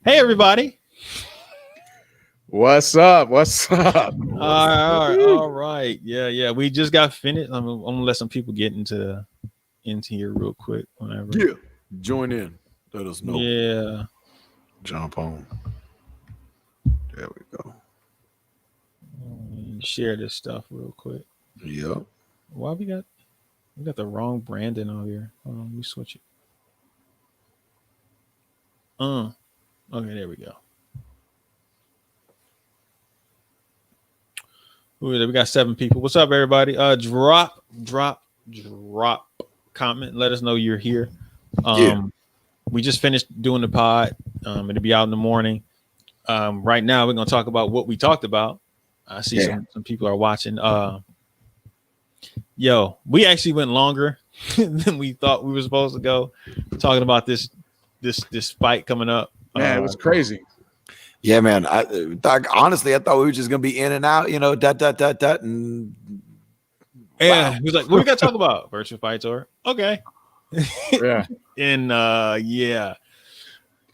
Hey, everybody. What's up? What's up? All right. Yeah. We just got finished. I'm gonna let some people get into here real quick. Whenever. Yeah. Join in. Let us know. Yeah. Jump on. There we go. Share this stuff real quick. Yep. Why we got the wrong branding on here? Hold on, let me switch it. Okay, there we go. We got 7 people. What's up, everybody? Drop comment. Let us know you're here. We just finished doing the pod. It'll be out in the morning. Right now, we're gonna talk about what we talked about. I see some people are watching. We actually went longer than we thought we were supposed to go. Talking about this fight coming up. Man, it was crazy. Yeah, man. Honestly, I thought we were just gonna be in and out, dot, and yeah. He was like, "What we got to talk about? Virtual fights or okay?" Yeah, and yeah,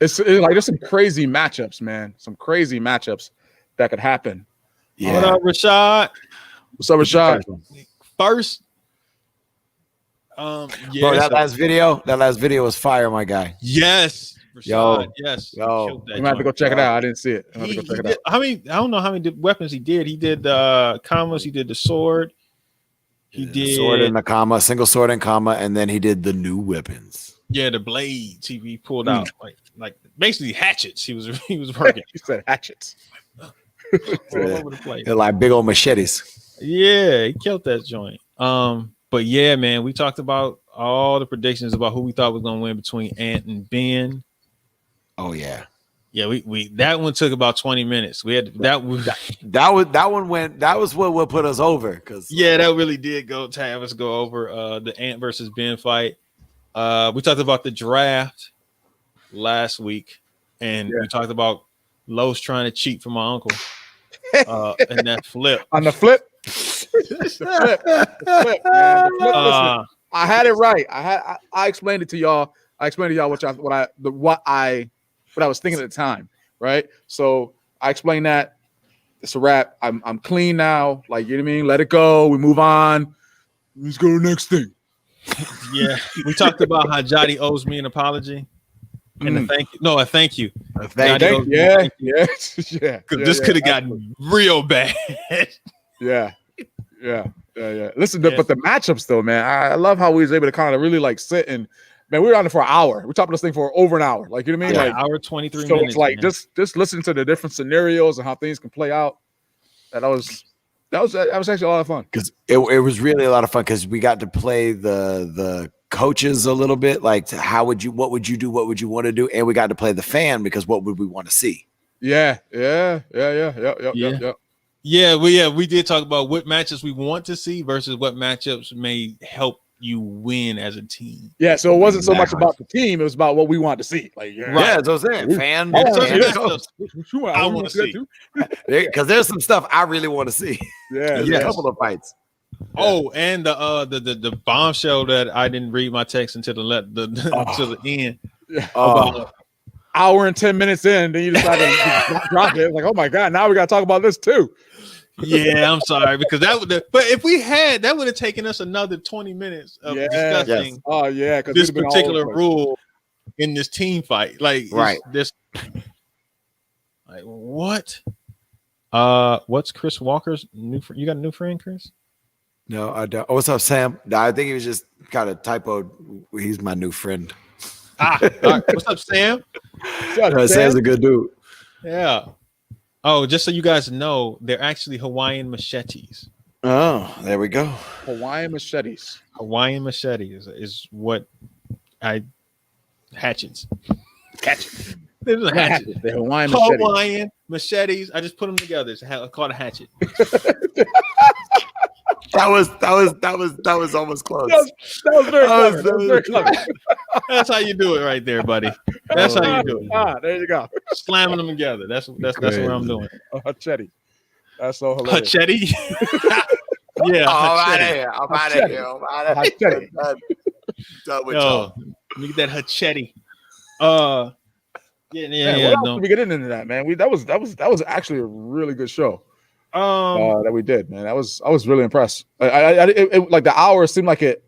it's like there's some crazy matchups, man. Some crazy matchups that could happen. Yeah. What up, Rashad? What's up, Rashad? First, bro, that last video was fire, my guy. Yes. Rashad, yes. Yo. You might have to go check it out. I didn't see it. I don't know how many weapons he did. He did commas. He did the sword. He did sword and a comma, single sword and comma, and then he did the new weapons. Yeah, the blades. He pulled out like basically hatchets. He was working. He said hatchets. All over the place. They're like big old machetes. Yeah, he killed that joint. But yeah, man, we talked about all the predictions about who we thought was gonna win between Ant and Ben. Oh yeah. Yeah, we that one took about 20 minutes. We had that was what put us over because that really did have us go over the Ant versus Ben fight. We talked about the draft last week, and we talked about Los trying to cheat for my uncle. And that flip. On the flip. The flip, man. The flip, listen, I had it right. I explained it to y'all. I explained to y'all what I was thinking at the time, right? So I explained that it's a wrap. I'm clean now. Like, you know what I mean? Let it go. We move on. Let's go to the next thing. Yeah. We talked about how Jody owes me an apology. And a thank you. No, a thank you. Thank you. Yeah. Because this could have gotten real bad. Yeah. Listen, but the matchups though, man. I love how we was able to kind of really like sit and man, we were on it for an hour. We're talking this thing for over an hour. Like, you know what I mean? Like hour 23 so minutes. It's like just listen to the different scenarios and how things can play out. That was actually a lot of fun. Because it was really a lot of fun because we got to play the coaches a little bit. Like, what would you do? What would you want to do? And we got to play the fan because what would we want to see? Yeah. Yeah, we did talk about what matchups we want to see versus what matchups may help you win as a team. Yeah, so it wasn't so much about the team; it was about what we wanted to see. Like, right. Yeah, that's what I'm saying. Fan. I want to see because there's some stuff I really want to see. Yeah, a couple of fights. Oh, and the bombshell that I didn't read my text until to the end. About hour and 10 minutes in, then you decided to drop it. Like, oh my god, now we got to talk about this too. Yeah, I'm sorry because but if we had, that would have taken us another 20 minutes of discussing. Yes. Oh yeah, this particular rule in this team fight. Like, this. Like what? What's Chris Walker's new? You got a new friend, Chris? No, I don't. Oh, what's up, Sam? No, I think he was just kind of typoed. He's my new friend. All right. What's up, Sam? Sam's a good dude. Yeah. Oh, just so you guys know, they're actually Hawaiian machetes. Oh, there we go. Hawaiian machetes. Hawaiian machetes is what hatchets. Hatchet. There's a hatchet. The Hawaiian machetes. I just put them together. It's called a hatchet. That was almost close. That was very clever. That's how you do it right there, buddy. That's how you do it. There you go. Slamming them together. That's what I'm doing. Hacheti. That's so hilarious. Hacheti? Yeah. I'm out of here. Done with y'all. Let me get that hacheti. What else did we get into that, man? That was actually a really good show. That we did, man. I was really impressed. It, like the hour seemed like it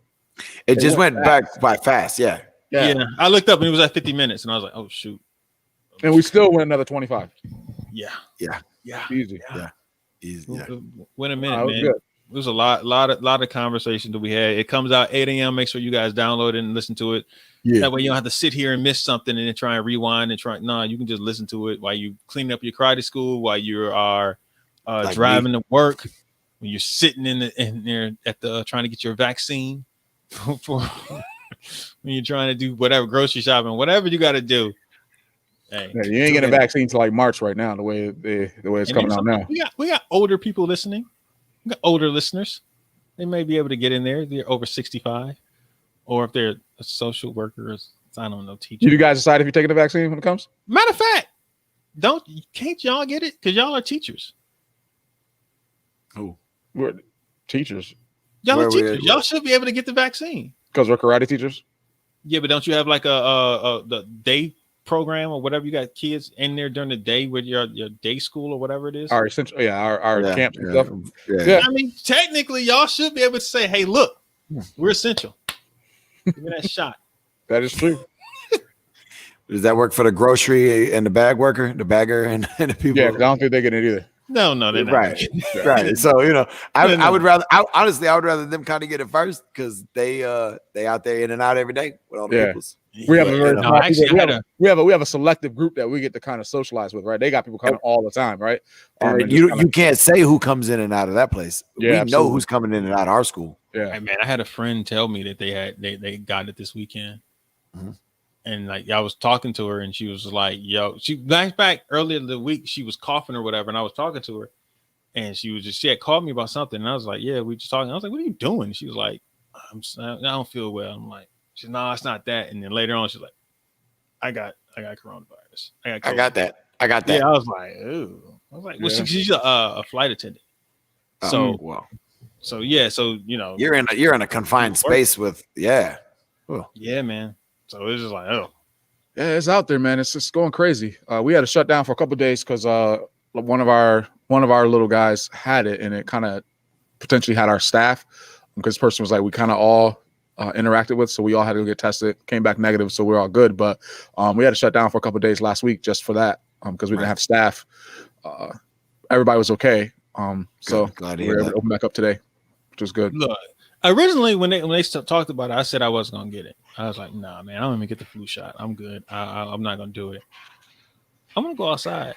just went back by fast. Yeah. I looked up and it was at 50 minutes, and I was like, oh shoot. And we still went another 25. Yeah. Easy. Win a minute, man. Good. It was a lot of conversation that we had. It comes out 8 a.m. Make sure you guys download it and listen to it. Yeah. That way you don't have to sit here and miss something and then try and rewind and try. No, you can just listen to it while you clean up your karate school, while you are driving to work, when you're sitting in there at the trying to get your vaccine, for when you're trying to do whatever, grocery shopping, whatever you got to do. Hey, you ain't getting a vaccine till like March right now. The way it's coming out now. We got older people listening. We got older listeners. They may be able to get in there. They're over 65, or if they're a social worker, I don't know, teacher. You guys decide if you're taking the vaccine when it comes? Matter of fact, can't y'all get it? Because y'all are teachers. Who? We're teachers. Y'all are teachers. Y'all should be able to get the vaccine. Because we're karate teachers? Yeah, but don't you have like the day program or whatever? You got kids in there during the day with your day school or whatever it is. Our essential, our camps and stuff. Yeah. I mean, technically, y'all should be able to say, "Hey, look, we're essential. Give me that shot." That is true. Does that work for the grocery and the bag worker, the bagger, and the people? Yeah, because I don't think they get it either. No, they're not. Right. So I would rather. Honestly, I would rather them kind of get it first because they out there in and out every day with all the peoples. We have we have a selective group that we get to kind of socialize with, right? They got people coming all the time, right? You can't say who comes in and out of that place. Yeah, we know who's coming in and out of our school. Yeah, hey, man, I had a friend tell me that they got it this weekend, and like I was talking to her, and she was like, "Yo," she back earlier in the week, she was coughing or whatever, and I was talking to her, and she had called me about something, and I was like, "Yeah, we just talking." I was like, "What are you doing?" She was like, I don't feel well." I'm like, she's no, it's not that. And then later on, she's like, I got coronavirus. I got that. Yeah, I was like, ooh. I was like, well, she's a flight attendant. So you're in a confined space with yeah, man. So it's just like, oh, yeah, it's out there, man. It's just going crazy. We had to shut down for a couple of days because one of our little guys had it, and it kind of potentially had our staff because this person was like, we kind of all interacted with, so we all had to get tested, came back negative, so we're all good. But we had to shut down for a couple of days last week just for that because we didn't have staff. Everybody was okay. So glad we were able to open back up today, which was good. Look, originally when they talked about it, I said I wasn't gonna get it. I was like, nah, man, I don't even get the flu shot. I'm good. I'm not gonna do it. I'm gonna go outside.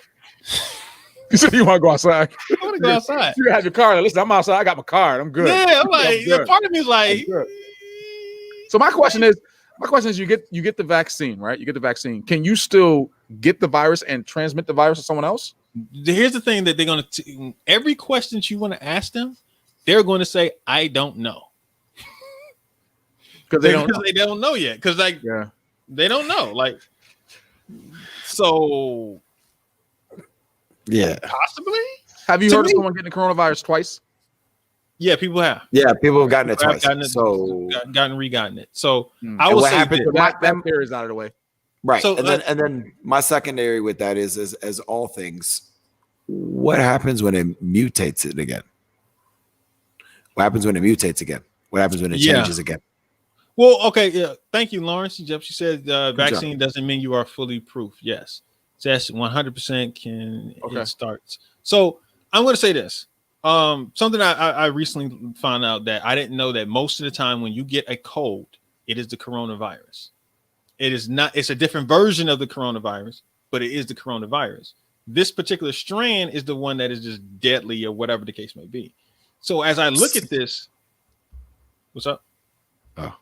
You said you want to go outside? I want to go outside. You have your card. Listen, I'm outside. I got my card. I'm good. Yeah, I'm like, part of me is like. So my question is, you get the vaccine, right? You get the vaccine. Can you still get the virus and transmit the virus to someone else? Here's the thing that they're going to, every question you want to ask them, they're going to say, I don't know. Because they don't know yet. Because they don't know. Like, so. Yeah. Possibly. Have you heard of someone getting the coronavirus twice? Yeah, people have. Yeah, people have gotten it twice. Re-gotten it. So I will say that fear is out of the way. Right. So, and then my secondary with that is as all things, what happens when it mutates it again? What happens when it mutates again? What happens when it changes again? Well, okay, yeah. Thank you, Lawrence. She said vaccine doesn't mean you are fully proof. Yes. That's 100% it starts. So I'm going to say this. Something I recently found out that I didn't know, that most of the time when you get a cold, it is the coronavirus. It is not, it's a different version of the coronavirus, but it is the coronavirus. This particular strand is the one that is just deadly or whatever the case may be. So as I look at this, what's up? Oh.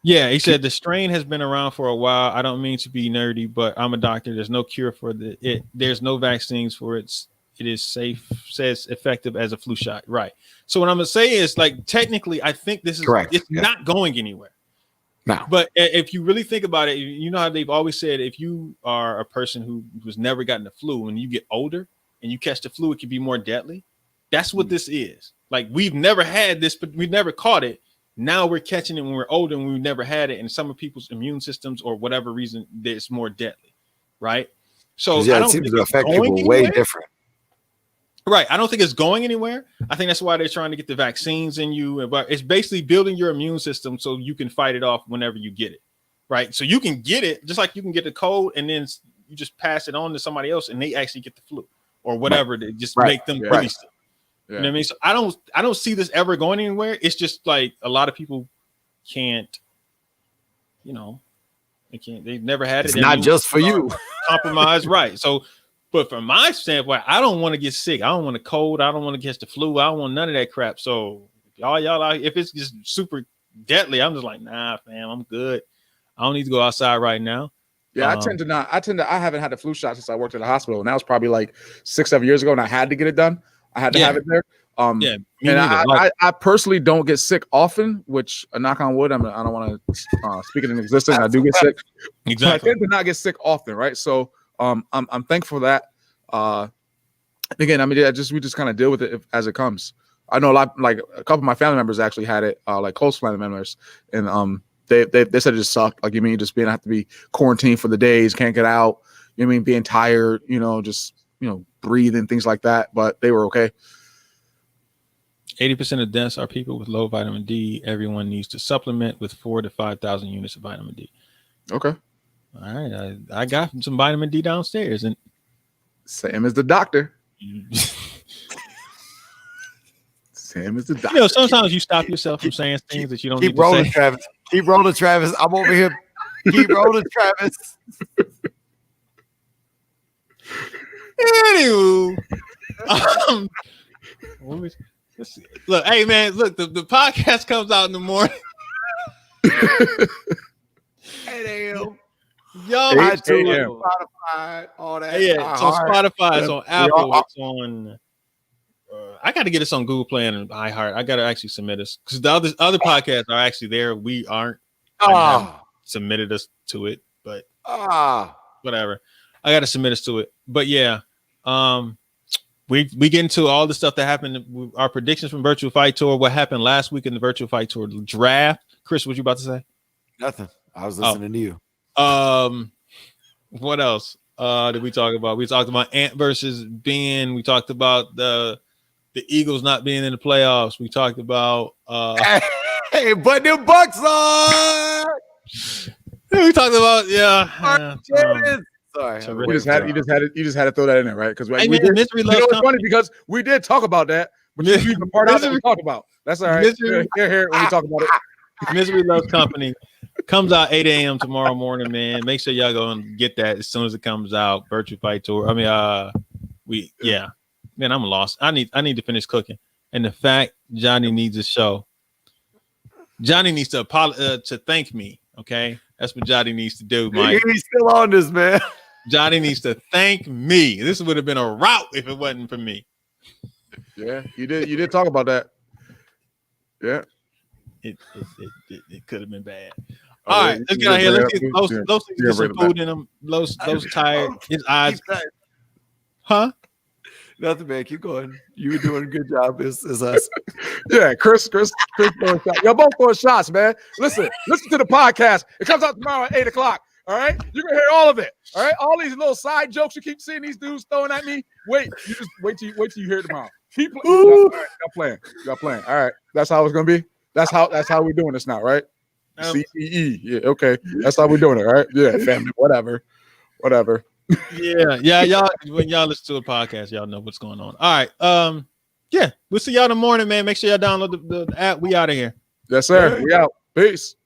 Yeah, he said the strain has been around for a while. I don't mean to be nerdy, but I'm a doctor. There's no cure for it. There's no vaccines for it. It is safe, says effective as a flu shot. Right. So what I'm gonna say is, like, technically, I think this is correct. It's not going anywhere. No. But if you really think about it, you know how they've always said, if you are a person who was never gotten the flu, when you get older and you catch the flu, it can be more deadly. That's what this is. Like, we've never had this, but we've never caught it. Now we're catching it when we're older and we've never had it. And some of people's immune systems, or whatever reason, it's more deadly. right? So yeah, I it don't seems think to it's affect going people way anywhere. different. Right. I don't think it's going anywhere. I think that's why they're trying to get the vaccines in you. But it's basically building your immune system so you can fight it off whenever you get it. Right. So you can get it just like you can get the cold and then you just pass it on to somebody else and they actually get the flu or whatever. They just make them really sick. You know what I mean? So I don't see this ever going anywhere. It's just like a lot of people can't, they've never had it. It's not just for you. Compromise, right. So, but from my standpoint, I don't want to get sick. I don't want a cold. I don't want to catch the flu. I don't want none of that crap. So y'all out, if it's just super deadly, I'm just like, nah, fam, I'm good. I don't need to go outside right now. Yeah, I haven't had a flu shot since I worked at the hospital, and that was probably like 6-7 years ago, and I had to get it done. I had to have it there. And I personally don't get sick often, which a knock on wood. I don't want to speak it in existence. I do get sick. Exactly. But I tend to not get sick often, right? So I'm thankful for that. Again, I mean, we just kind of deal with it as it comes. I know a couple of my family members actually had it, like close family members, and they said it just sucked. Like, you mean, just have to be quarantined for the days, can't get out. You know what I mean, being tired, just breathing, things like that. But they were okay. 80% of deaths are people with low vitamin D. Everyone needs to supplement with 4,000 to 5,000 units of vitamin D. Okay. All right. I got some vitamin D downstairs, and same as the doctor. Same as the doctor. Sometimes you stop yourself from saying things that you don't keep need to rolling, say. Travis. Keep rolling, Travis. I'm over here. Keep rolling, Travis. Anywho, look, hey man, look, the podcast comes out in the morning. 8 a.m. Yo, Spotify, all that. Yeah, it's on Spotify, it's on Apple, it's on. I got to get this on Google Play and iHeart. I got to actually submit this because the other podcasts are actually there. We aren't. Submitted us to it, but whatever. I got to submit us to it. But yeah, we get into all the stuff that happened. Our predictions from Virtual Fight Tour. What happened last week in the Virtual Fight Tour draft? Chris, what you about to say? Nothing. I was listening to you. What else did we talk about? We talked about Ant versus Ben. We talked about the Eagles not being in the playoffs. We talked about hey, but the Bucks are. We talked about sorry, you just had to throw that in there, right? Because it's funny because we did talk about that, but you leave the part out that we talked about. That's all right. Here when we talk about it. Misery Loves Company comes out 8 a.m. tomorrow morning, man. Make sure y'all go and get that as soon as it comes out. Virtual Fight Tour. I mean, man, I'm lost. I need to finish cooking. And the fact Johnny needs a show. Johnny needs to thank me. Okay, that's what Johnny needs to do, Mike. He's still on this, man. Johnny needs to thank me. This would have been a rout if it wasn't for me. Yeah, you did talk about that. Yeah. It could have been bad. All right, let's get out here. Let's get those things get some food in them. Those tired. His eyes. Huh? Nothing, man. Keep going. You were doing a good job. It's us. Yeah, Chris throwing shots. Y'all both throwing shots, man. Listen to the podcast. It comes out tomorrow at 8:00. All right, you're gonna hear all of it. All right, all these little side jokes you keep seeing these dudes throwing at me. Wait till you hear it tomorrow. Keep playing. Y'all playing. All right, that's how it's gonna be. That's how we're doing this now, right? CTE. Yeah, okay. That's how we're doing it, right? Yeah, family, whatever. Yeah. Y'all, when y'all listen to a podcast, y'all know what's going on. All right. Yeah, we'll see y'all in the morning, man. Make sure y'all download the app. We out of here. Yes, sir. We out. Peace.